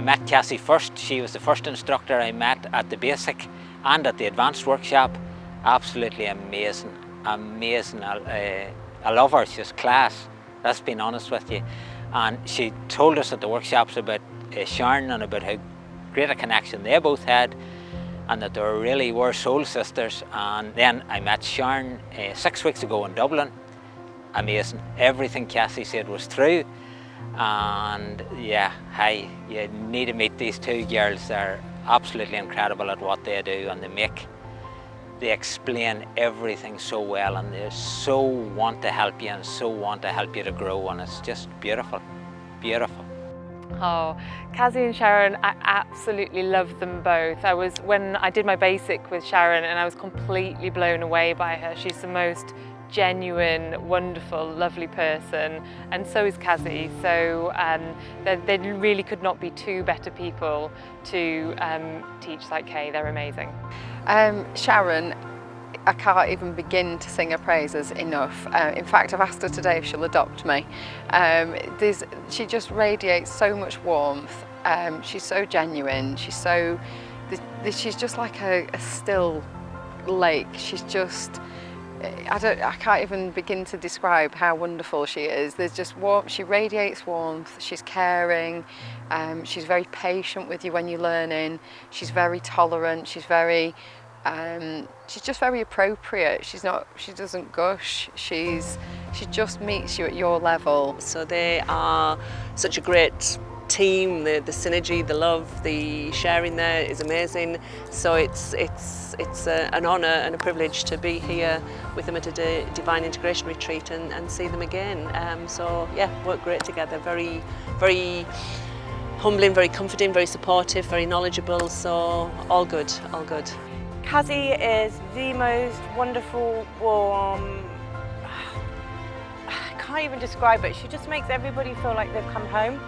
met Cazzie first. She was the first instructor I met at the basic and at the advanced workshop. Absolutely amazing, amazing. I love her, she's class, that's being honest with you. And she told us at the workshops about Sharon and about how great a connection they both had, and that they really were soul sisters. And then I met Sharon 6 weeks ago in Dublin. Amazing, everything Cazzie said was true. And yeah, hey, you need to meet these two girls. They're absolutely incredible at what they do, and they explain everything so well, and they so want to help you and so want to help you to grow, and it's just beautiful, beautiful. Oh, Cazzie and Sharon, I absolutely love them both. When I did my basic with Sharon, and I was completely blown away by her. She's the most genuine, wonderful, lovely person, and so is Cazzie. So they really could not be two better people to teach PSYCH-K. They're amazing. Sharon, I can't even begin to sing her praises enough. In fact, I've asked her today if she'll adopt me. She just radiates so much warmth. She's so genuine. She's just like a still lake. She's just, I can't even begin to describe how wonderful she is. There's just warmth. She radiates warmth. She's caring. She's very patient with you when you're learning. She's very tolerant. She's just very appropriate. She doesn't gush. She just meets you at your level. So they are such a great team. The synergy, the love, the sharing there is amazing. So it's an honour and a privilege to be here with them at a Divine Integration Retreat and see them again. So yeah, work great together. Very, very humbling, very comforting, very supportive, very knowledgeable. So all good, all good. Cazzie is the most wonderful, warm, I can't even describe it. She just makes everybody feel like they've come home.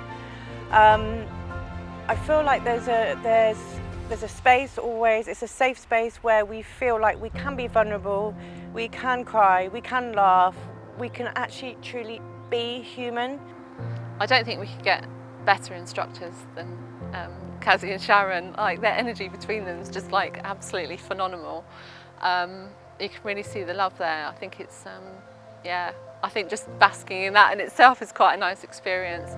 I feel like there's a space always, it's a safe space where we feel like we can be vulnerable, we can cry, we can laugh, we can actually truly be human. I don't think we could get better instructors than Cazzie and Sharon. Like, their energy between them is just like absolutely phenomenal. You can really see the love there. I think it's, yeah, I think just basking in that in itself is quite a nice experience.